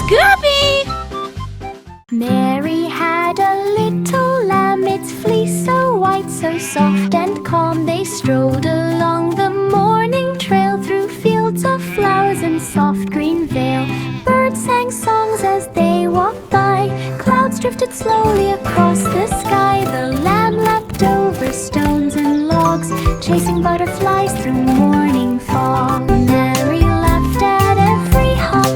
Scooby! Mary had a little lamb, its fleece so white, so soft and calm. They strolled along the morning trail through fields of flowers and soft green vale. Birds sang songs as they walked by. Clouds drifted slowly across the sky. The lamb leapt over stones and logs, chasing butterflies through morning fog. Mary laughed at every hop,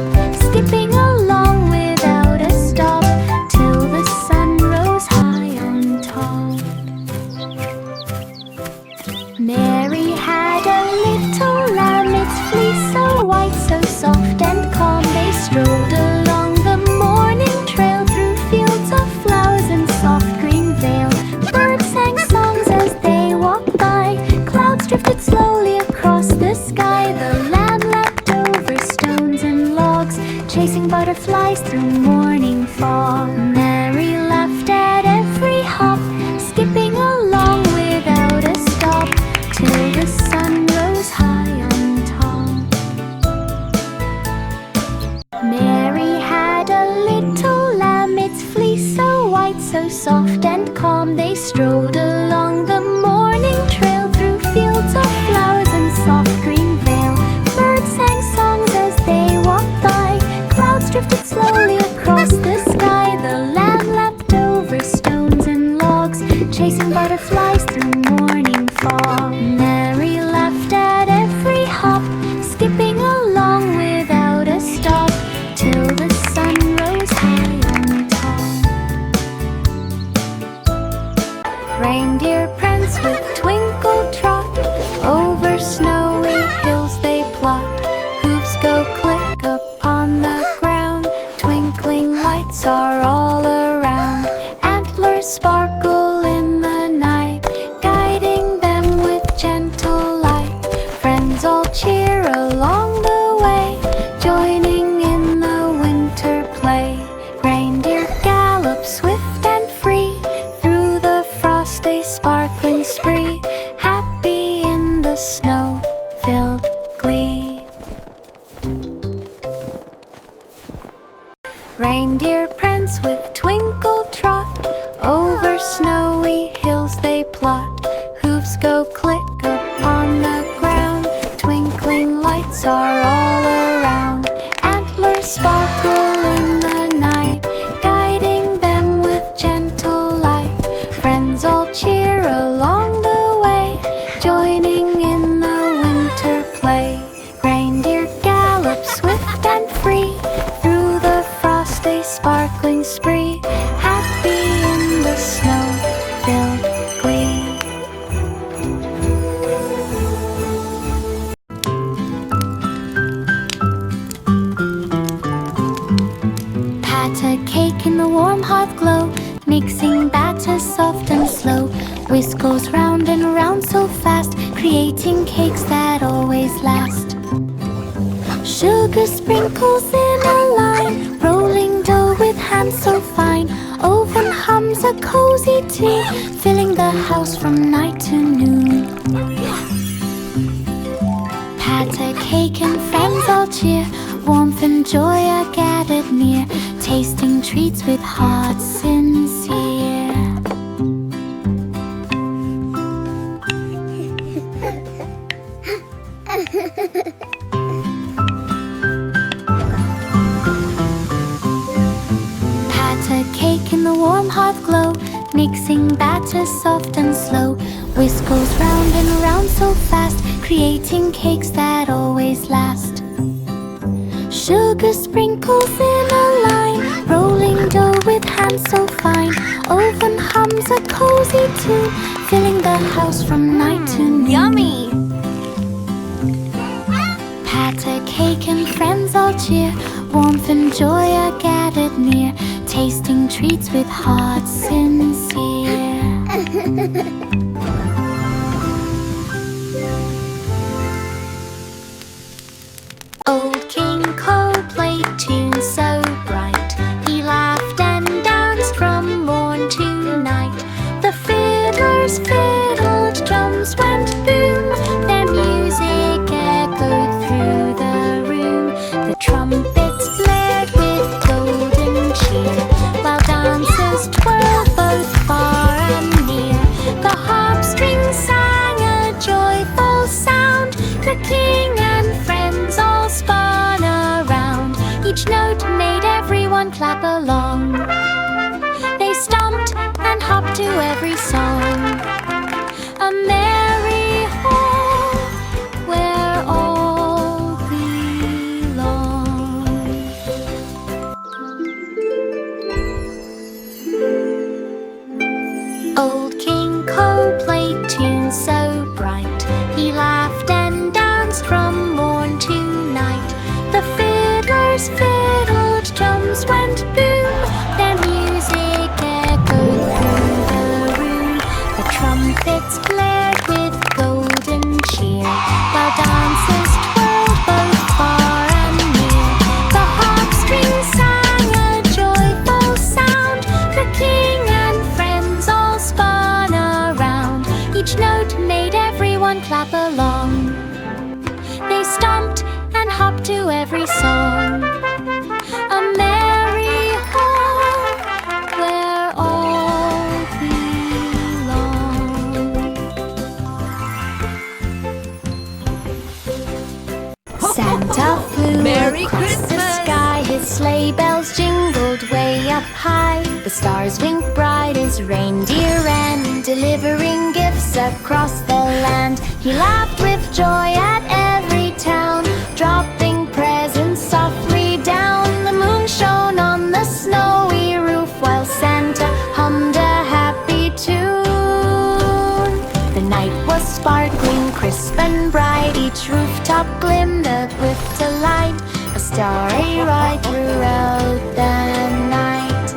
skipping along without a stop, till the sun rose high on top. Mary had a little lamb, its fleece so white, so soft and calm. They strolled along the morning trail through fields of flowers and soft green vale. Birds sang songs as they walked by. Clouds drifted slowly across the sky. The lamb leapt over stones and logs, chasing butterflies through morning fog. Mary laughed at every hop, skipping along without a stop, till the sun rose high on top. Mary had a little lamb, its fleece so white, so soft and calm. They strolled along the morning trail through fields of flowers and soft green vale. Birds sang songs as they walked by. Clouds drifted slowly across the sky. The lamb leapt over stones and logs, chasing butterflies through morning fog. Mary laughed at every hop, skipping along without a stop, till the sun rose high on top. Reindeer prance with twinkle trot, over snowy hills they plot. Hooves go click upon the ground, twinkling lights are all around. Antlers sparkle in the night, guiding them with gentle light. Friends all cheer along the way, joining in the winter play. Reindeer gallop swift and free, through the frost a sparkling spree, happy in the snow-filled glee. Reindeer prance with twinkle trot, over snowy hills they plot. Hooves go click upon the ground, twinkling lights are all around. Antlers sparkle in the night, guiding them with gentle light. Friends all cheer along the way, joining in the winter play. Reindeer gallop swift and free, through the frost a sparkling spree, happy in the snow-filled glee. Pat a cake in the warm hot glow, mixing batter soft and slow. Whisk goes round and round so fast, creating cakes that always last. Sugar sprinkles in a line, rolling dough with hands so fine. Oven hums a cozy tune, filling the house from night to noon. Pat a cake and friends all cheer, warmth and joy are gathered near, tasting treats with hearts sincere. Pat a cake in the warm hot glow, mixing batter soft and slow. Whisk goes round and round so fast, creating cakes that always last. Sugar sprinkles in a line, rolling dough with hands so fine. Oven hums a cozy tune, filling the house from night to noon. Yummy! Pat a cake and friends all cheer, warmth and joy are gathered near, tasting treats with hearts sincere. Old King Cole played tunes so bright, he laughed and danced from morn to night. The fiddlers fiddled, drums went boom, their music echoed through the room. The trumpets blared with Each note made everyone clap along. They stomped and hopped to every song. A merry home where all belong. Old King Cole played tunes so bright. He laughed and danced from morn to night. The fiddlers fiddled, drums went boom. Their music echoed through the room. The trumpets blared with golden cheer, while dancers twirled both far and near. The harp strings sang a joyful sound. The king and friends all spun around. Each note made everyone clap along. They stomped and hopped to every song. A merry home where all belong. Santa flew Merry across the Christmas! sky. His sleigh bells jingled way up high. The stars winked bright as reindeer ran, delivering gifts across the land. He laughed with joy at every town, dropping presents softly down. The moon shone on the snowy roof, while Santa hummed a happy tune. The night was sparkling, crisp and bright. Each rooftop glimmered with delight. A starry ride throughout the night.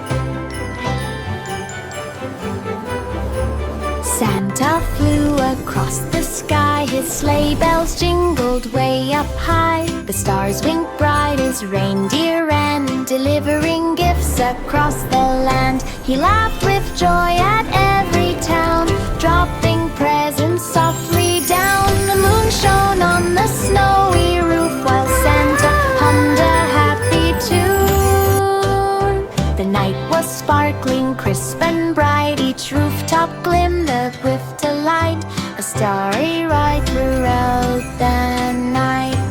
Santa flew across the sky. His sleigh bells jingled way up high. The stars winked bright as reindeer ran, delivering gifts across the land. He laughed with joy at every town, dropping presents softly down. The moon shone on the snowy roof, while Santa hummed a happy tune. The night was sparkling, crisp and bright. Each rooftop glimmered with delight. A starry ride throughout the night.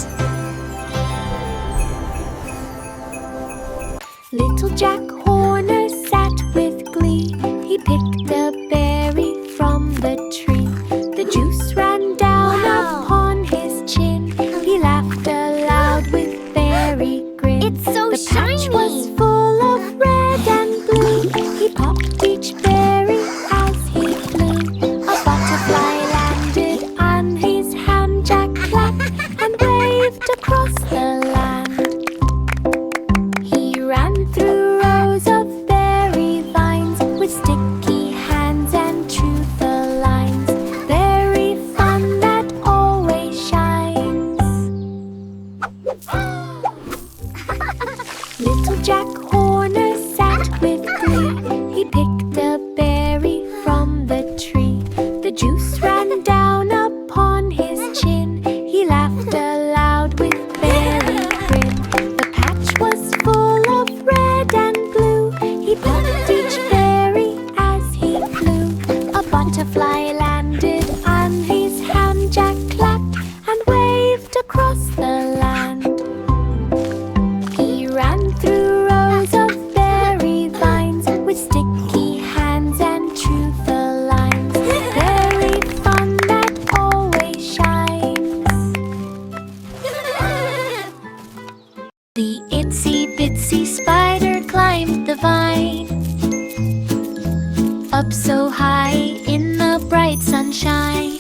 Little Jack Horner sat with glee. He picked a berry from the tree. The juice ran down upon his chin. He laughed aloud with very grin. It's so The patch shiny. was full of red and blue. He popped each berry as he flew. A butterfly landed on his hand. Jack clapped and waved across the land. He ran through rows of berry vines with sticky hands and true the lines. Berry fun that always shines. Little Jack Horner sat with glee. He picked a berry from the tree. The juice ran down upon his chin. He laughed aloud with very grin. The patch was full of red and blue. He popped each berry as he flew. A butterfly landed on his hand. Jack clapped and waved across the land. He ran through rows of berry vines with sticky hands and true the lines. Berry fun that always shines. The itsy bitsy spider climbed the vine, up so high in the bright sunshine.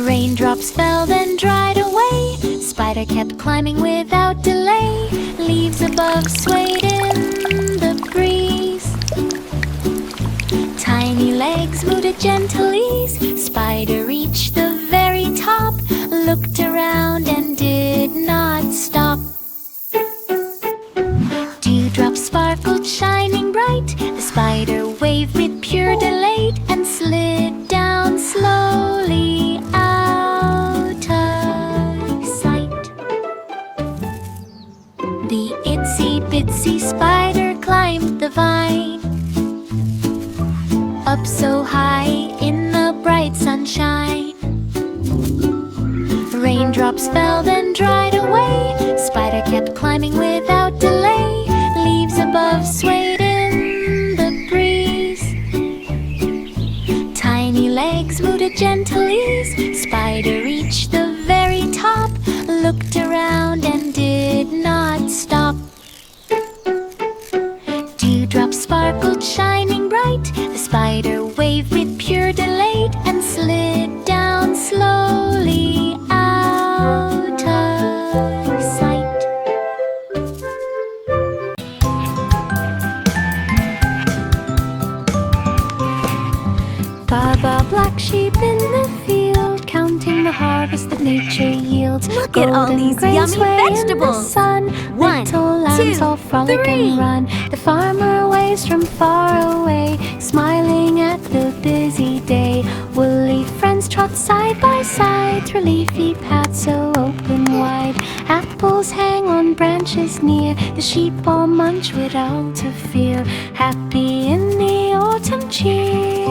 Raindrops fell then dried away. Spider kept climbing without delay. Leaves above swayed in the breeze. Tiny legs moved at gentle ease. Spider reached the very top, looked around and did not stop. Dewdrops sparkled shining bright. The spider waved with pure delight and slid down slowly out of sight. The itsy bitsy spider climbed the vine, up so high in the bright sunshine. Raindrops fell then dried away. Spider spider kept climbing without delay. Leaves above swayed in the breeze. Tiny legs moved at gentle ease. Spider reached the very top, looked around and did not stop. Dewdrops sparkled, shining bright. The spider waved with pure delight and slid down slowly out of sight. Baba, black sheep in the field, counting the harvest that nature yields. Look at all these yummy vegetables. One, Little lambs two, all frolic three. and run. The farmer waves from far away, smiling at the busy day. Woolly friends trot side by side through leafy paths so open wide. Apples hang on branches near. The sheep all munch without a fear, happy in the autumn cheer.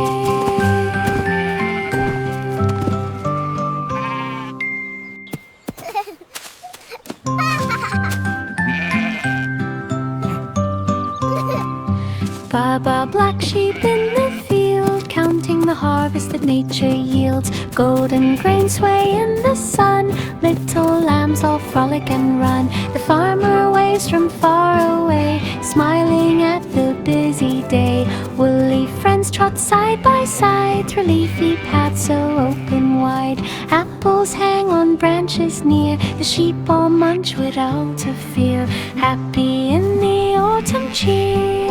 Baba, black sheep in the field, counting the harvest that nature yields. Golden grain sway in the sun. Little lambs all frolic and run. The farmer waves from far away, smiling at the busy day. Woolly friends trot side by side through leafy paths so open wide. Apples hang on branches near. The sheep all munch without a fear, happy in the autumn cheer.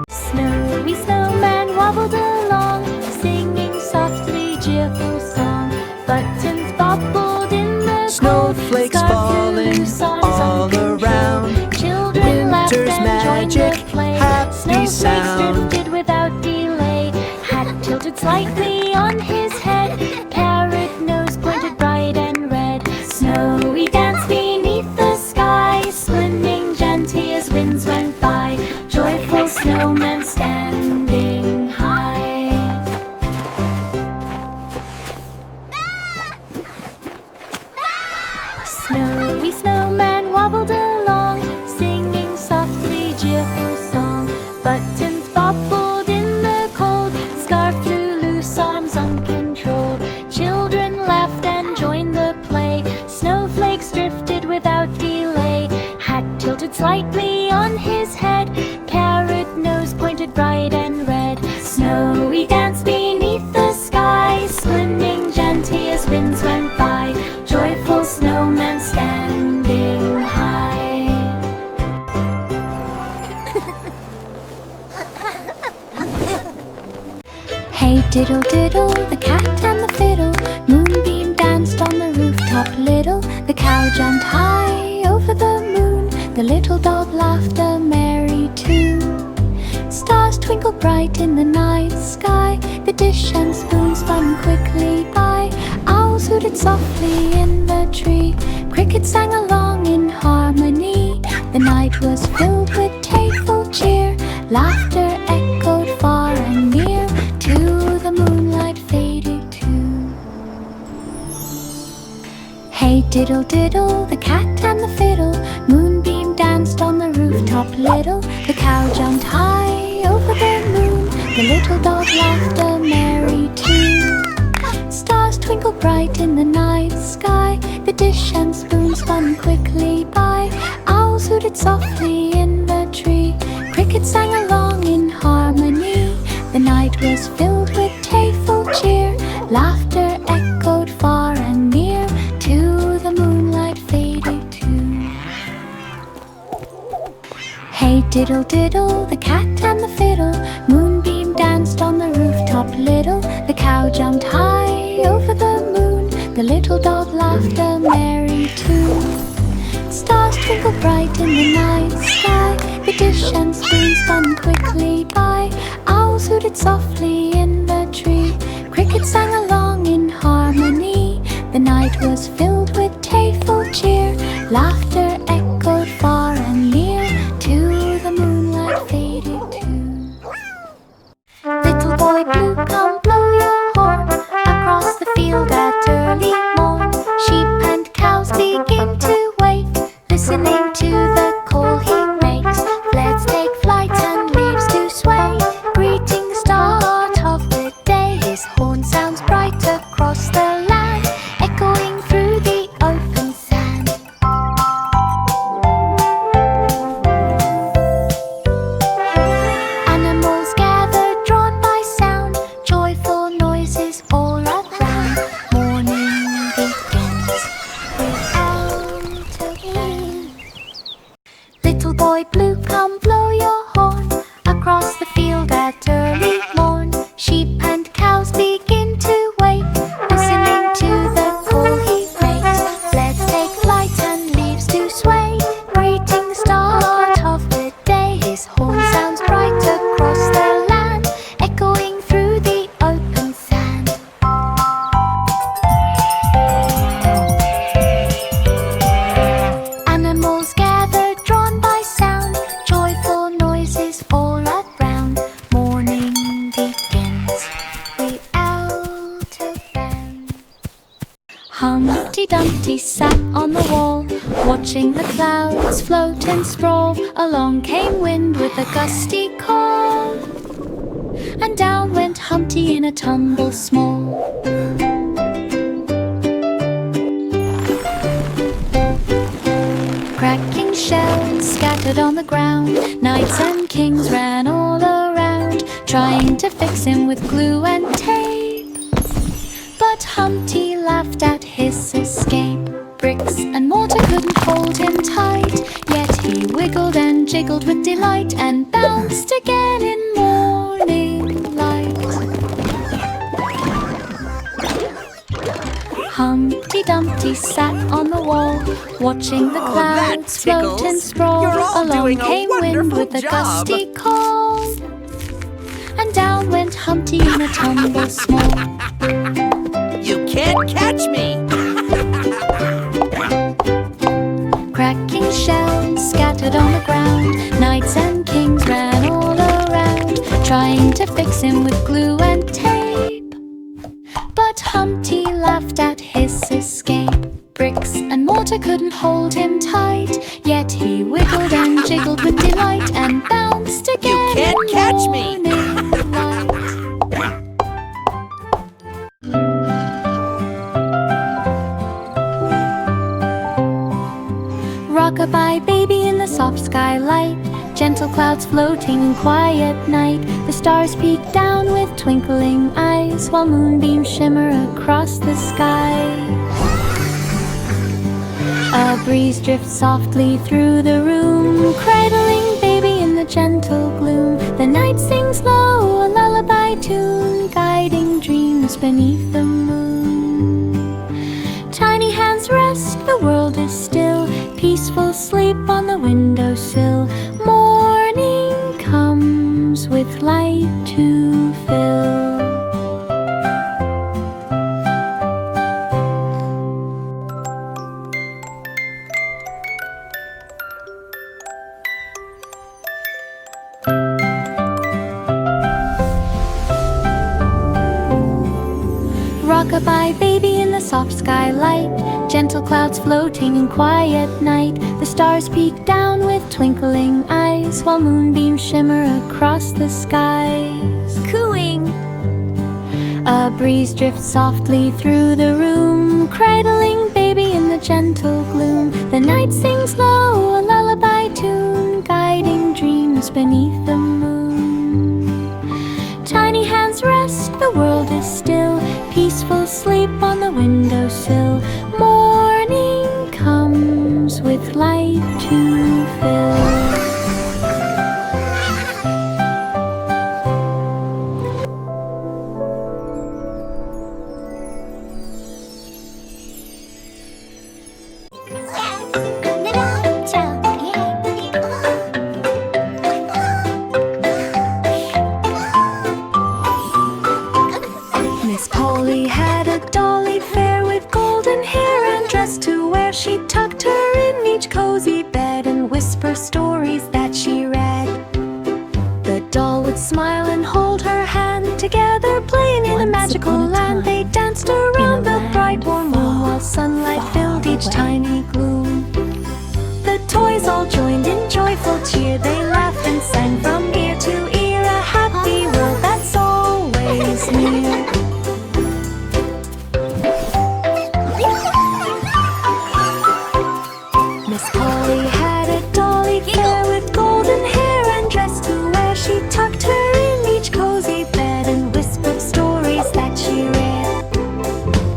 Snowy snowman wobbled along, singing softly cheerful song. Buttons bobbled in the Snowflakes falling all around. Children laughed Winter's and joined magic, the play. happy Snowflakes sound. drifted without delay. Hat tilted slightly on his head. Parrot nose pointed bright and red. Snowy danced beneath the sky, swimming gently as winds went by. Joyful snowmen standing high. Snowy snowman wobbled along, singing softly cheerful song. Buttons bobbled in the cold, scarf flew loose, arms uncontrolled. Children laughed and joined the play. Snowflakes drifted without delay. Hat tilted slightly on his head. Parrot nose pointed bright and red. Snowy danced beneath the sky, swimming gently as winds went by. Joyful snowmen standing high. Hey diddle diddle, the cat and the fiddle. Moonbeam danced on the rooftop little. The cow jumped high over the moon. The little dog laughed a merry tune. Stars twinkled bright in the night sky. The dish and spoon spun quickly by. Owls hooted softly in the tree. Crickets sang along in harmony. The night was filled with playful cheer. Laughter echoed far and near. To the moonlight faded too. Hey diddle diddle, the cat and the fiddle. Moonbeam danced on the rooftop little. The cow jumped high over the moon. The little dog laughed a merry tune. Stars twinkled bright in the night sky. The dish and spoon spun quickly by. Owls hooted softly in the tree. Crickets sang along in harmony. The night was filled with playful cheer. Laughter echoed far and near. To the moonlight faded too. Hey diddle diddle, the cat and the fiddle. Moonbeam danced on the rooftop little. The cow jumped high over the moon. The little dog laughed a merry tune. Stars twinkled bright in the night sky. The dish and spoon spun quickly by. Owls hooted softly in the tree. Crickets sang along in harmony. The night was filled with playful cheer. Laughter echoed far and near. To the moonlight faded too. Little boy blue, come blow your horn across the field at early morn. Sheep and Humpty Dumpty sat on the wall, watching the clouds float and sprawl. Along came wind with a gusty call, and down went Humpty in a tumble small. Cracking shells scattered on the ground, knights and kings ran all around, trying to fix him with glue and tape. But Humpty laughed at his escape. Bricks and mortar couldn't hold him tight, yet he wiggled and jiggled with delight, and bounced again in morning light. Humpty Dumpty sat on the wall, watching the clouds float and sprawl. Along came wind with a gusty call, and down went Humpty in a tumble small. You can't catch me! Cracking shells scattered on the ground, knights and kings ran all around, trying to fix him with glue and tape. But Humpty laughed at his escape. Bricks and mortar couldn't hold him tight, yet he wiggled and jiggled with delight, and bounced again. You can't catch me! Rock-a-bye baby in the soft skylight, gentle clouds floating in quiet night. The stars peek down with twinkling eyes, while moonbeams shimmer across the sky. A breeze drifts softly through the room, cradling baby in the gentle gloom. The night sings low a lullaby tune, guiding dreams beneath the moon. Tiny hands rest, the world is still, peaceful sleep on the windowsill. Morning comes with light to fill. Rock-a-bye baby in the soft skylight, gentle clouds floating in quiet night. The stars peek down with twinkling eyes, while moonbeams shimmer across the skies. Cooing. A breeze drifts softly through the room, cradling baby in the gentle gloom. The night sings low a lullaby tune, guiding dreams beneath the moon. Tiny hands rest, the world is still, peaceful sleep on the windowsill. Morning comes with light to fill. Miss Polly had a dolly fair with golden hair, and dressed to wear. She tucked her in each cozy bed and whisper stories that she read. The doll would smile and hold her hand, together playing in a magical land. They danced around the bright warm moon, while sunlight filled each tiny gloom. The toys all joined in joyful cheer, they laughed and sang from ear to ear, a happy world that's always near. Miss Polly had a dolly fair with golden hair, and dressed to wear. She tucked her in each cozy bed and whispered stories that she read.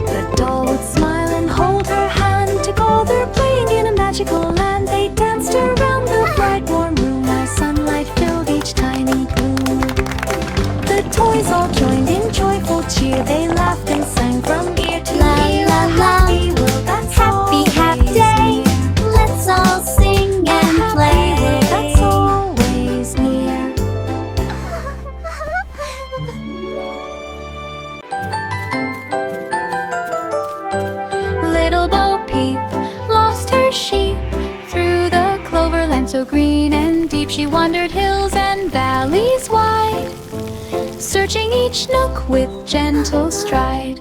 The doll would smile and hold her hand, together playing in a magical land. They danced around the bright warm room, while sunlight filled each tiny gloom. The toys all joined in joyful cheer, they laughed and sang from ear to ear. A happy world that's Happy, happy always day. near. Let's all sing and play. That's always near. Little Bo Peep lost her sheep through the cloverland so green and deep. She wandered hills and valleys wide, searching each nook with gentle stride.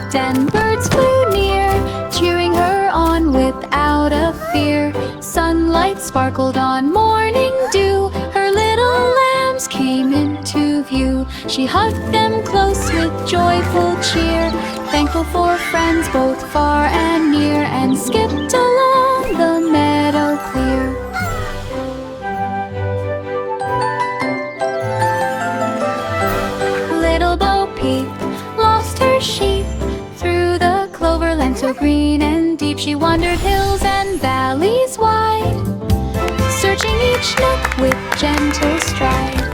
hopped and birds flew near, cheering her on without a fear. Sunlight sparkled on morning dew, her little lambs came into view. She hugged them close with joyful cheer, thankful for friends both far and near, and skipped along the meadow clear. Little Bo Peep lost her sheep through the cloverland so green and deep. She wandered hills and valleys wide, searching each nook with gentle stride.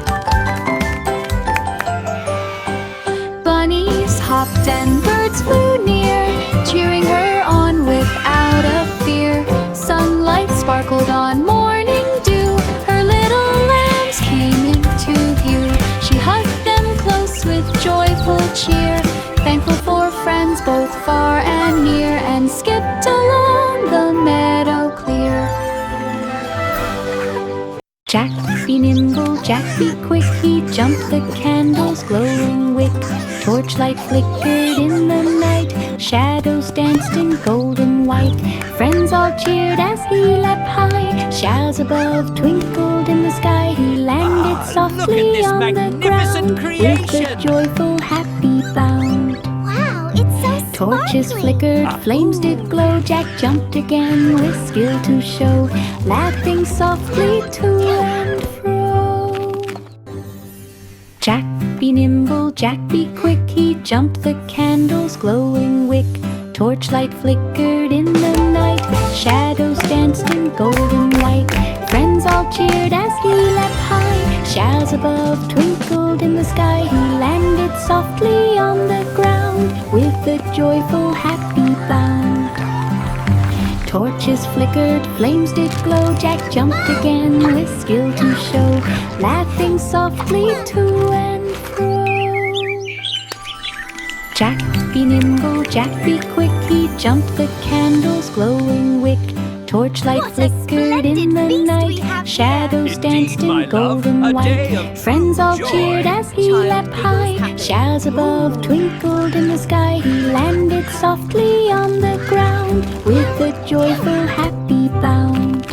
Bunnies hopped and birds flew near, cheering her on without a fear. Sunlight sparkled on morning dew, her little lambs came into view. She hugged them close with joyful cheer, thankful for friends both far and near, and skipped along the meadow clear. Jack be nimble, Jack be quick, he jumped the candle's glowing wick. Torchlight flickered in the night, shadows danced in golden white. Friends all cheered as he leapt high, stars above twinkled in the sky. He landed softly on the ground with a joyful happy bound. Wow, it's so Torches sparkly. flickered, flames did glow. Jack jumped again with skill to show, laughing softly to and fro. Jack be nimble, Jack be quick, he jumped the candle's glowing wick. Torchlight flickered in the night, shadows danced in golden white. Friends all cheered as he leapt high, stars above twinkled in the sky. He landed softly on the ground with a joyful happy bound. Torches flickered, flames did glow. Jack jumped again with skill to show, laughing softly to and fro. Jack be nimble, Jack be quick, he jumped the candle's glowing wick. Torchlight What a flickered in the splendid feast we night, have shadows danced my in love, golden a day white. of Friends all joy. cheered as he Child leapt giggles high, happily. stars above twinkled in the sky. He landed softly on the ground with a joyful happy bound.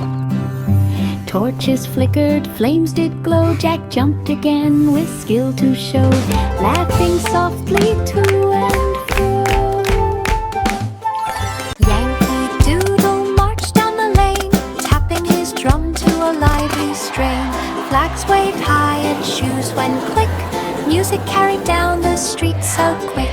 Torches flickered, flames did glow. Jack jumped again with skill to show, laughing softly to and fro. Yankee Doodle marched down the lane, tapping his drum to a lively strain. Flags waved high and shoes went click, music carried down the street so quick.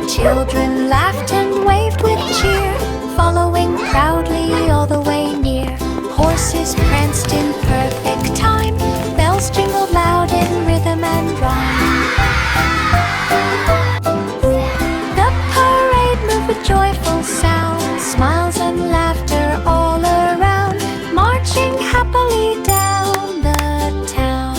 Children laughed and waved with cheer, following proudly all the way near. Horses pranced in perfect time, bells jingled loud in rhythm and rhyme. The parade moved with joyful sound, smiles and laughter all around, marching happily down the town.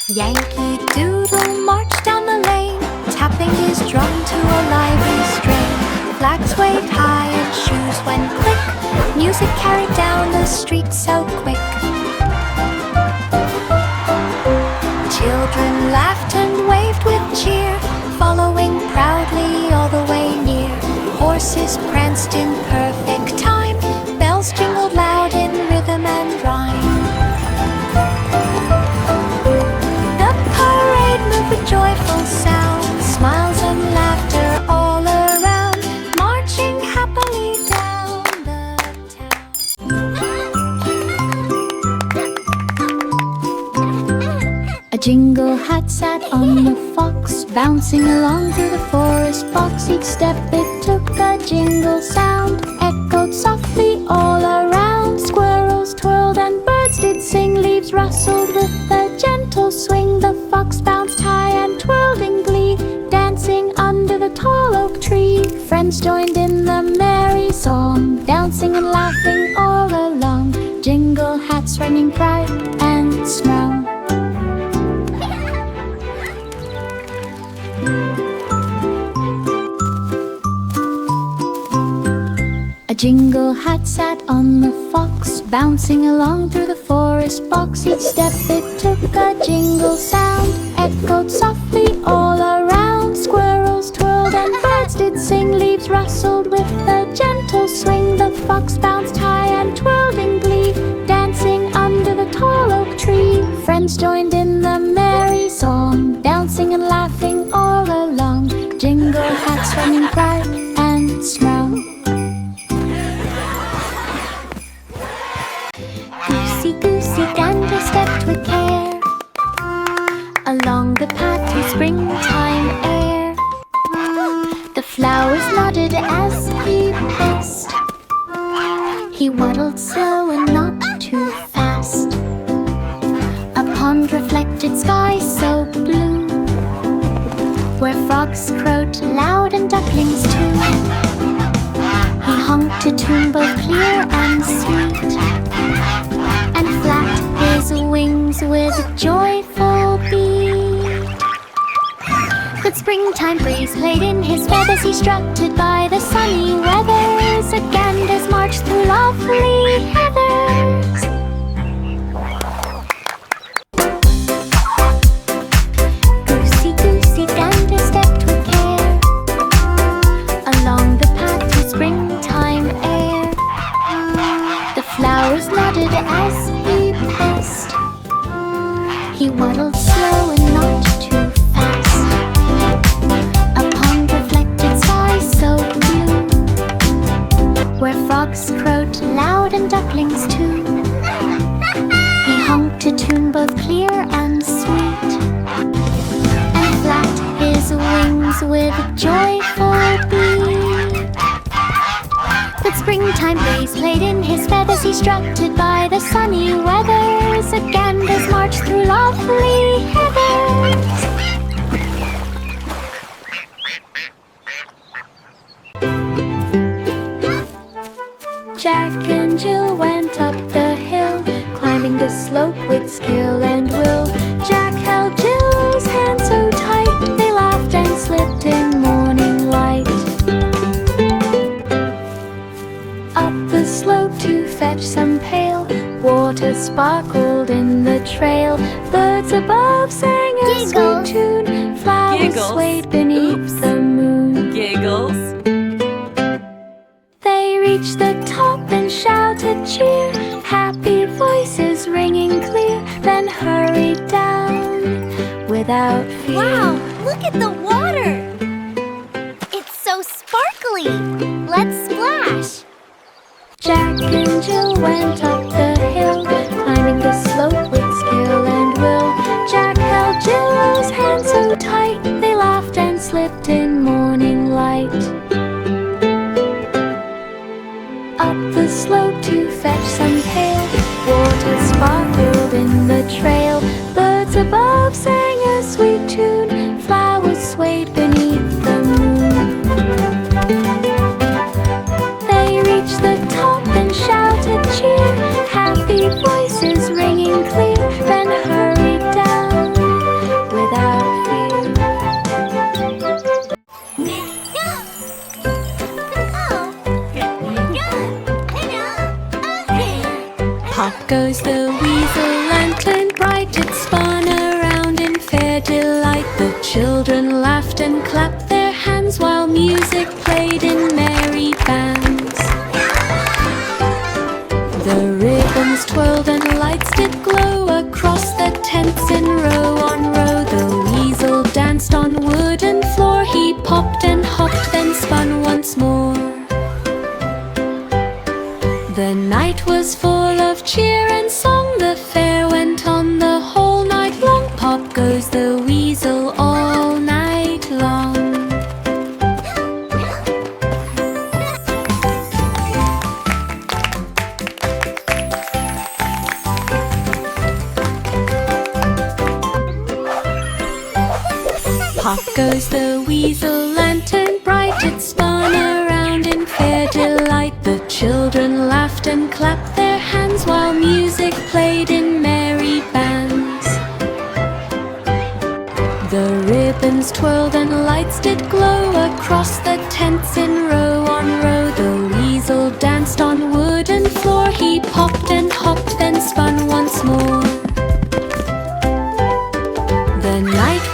Yankee Doodle marched down the lane, tapping his drum to a lively strain. Flags waved high and shoes went click, music carried down the street so quick. Children laughed and waved with cheer, following proudly all the way near. Horses pranced in perfect time, bells jingled loud in rhythm and rhyme. The parade moved with joyful sound, smiles and laughter all around, marching happily down the town. A jingle hat sat on the fox, bouncing along through the forest box. Each step it took a jingle sound, echoed softly all around. Squirrels twirled and birds did sing, leaves rustled with a gentle swing. The fox bounced high and twirled in glee, dancing under the tall oak tree. Friends joined in the merry song, dancing and laughing all along. Jingle hats ringing bright and strong. A jingle hat sat on the fox, bouncing along through the forest box. Each step it took a jingle sound, echoed softly all around. Squirrels twirled and birds did sing. Leaves rustled with a gentle swing. The fox bounced high and twirled in glee, dancing under the tall oak tree. Friends joined in the merry song, bouncing and laughing all along. Jingle hats running bright and strong. Goosey, goosey, gander stepped with care along the path through springtime air. The flowers nodded as he passed. He waddled slow and not too fast. A pond reflected sky so blue, where frogs crowed loud and ducklings too. He honked a tune both clear and sweet, and flapped his wings with a joyful beat. The springtime breeze played in his feathers. He strutted by the sunny weather. The ganders marched through lovely heathers. Goosey, goosey, gander stepped with care along the path through springtime air. The flowers nodded as he passed. He waddled slow and not too fast. A pond reflected sky so blue, where frogs crowed loud and ducklings too. He honked a tune both clear and sweet, and flapped his wings with a joyful beat. The springtime breeze played in his feathers. He strutted by the sunny weather. The ganders marched through lovely heathers. Jack and Jill went up the hill, climbing the slope with skill and will. Jack held Jill's hand so tight, they laughed and slipped in morning light. Up the slope to fetch some pail, water sparkled in the trail. Birds above sang a sweet tune, flowers swayed beneath the moon. Giggles. They reached the top and shouted cheer, happy voices ringing clear, then hurried down without fear. Wow, look at the water! It's so sparkly! Let's splash! Jack and Jill went up the hill, climbing the slope with skill and will. Jack held Jill's hand so tight, they laughed and slipped in morning light. Up the slope to fetch some pail, water sparkled in the trail. Birds above sang a sweet tune, flowers swayed beneath the moon. They reached the top and shouted cheer, happy voices ringing clear, then hurried down without fear. Pop goes the weasel, lantern bright, it spun around in fair delight. The children laughed and clapped their hands while music played in merry bands. The ribbons twirled and lights did glow across the tents in row on row. The weasel danced on wooden floor, he popped and hopped then spun once more. The night was full of cheer and song, the fair went on the whole night long. Pop goes the weasel all night long. Pop goes the weasel, lantern bright, it spun around in fair delight. The children laughed and clapped their hands while music played in merry bands. The ribbons twirled and lights did glow across the tents in row on row. The weasel danced on wooden floor, he popped and hopped then spun once more. The night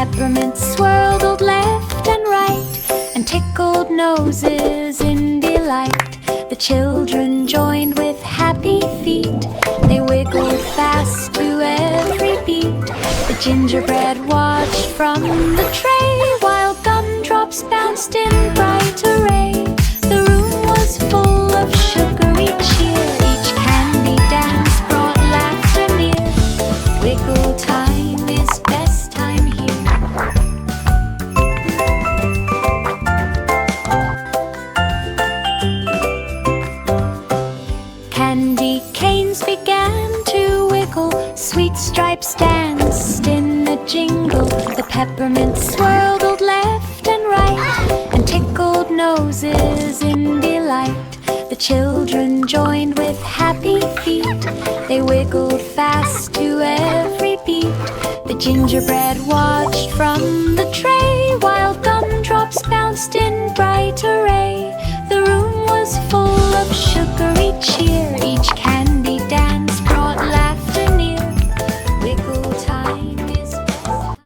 peppermints swirled left and right and tickled noses in delight. The children joined with happy feet. They wiggled fast to every beat. The gingerbread watched from the tray while gumdrops bounced in bright array. The room was full of sugary cheer. Each candy dance brought laughter near. Wiggle time is best time here. Candy canes began to wiggle. Sweet stripes danced in a jingle. The peppermints swirled left and right and tickled noses in delight. The children joined with happy feet. They wiggled fast to every beat. The gingerbread watched from the tray while gumdrops bounced in bright array. The room was full of sugary cheer.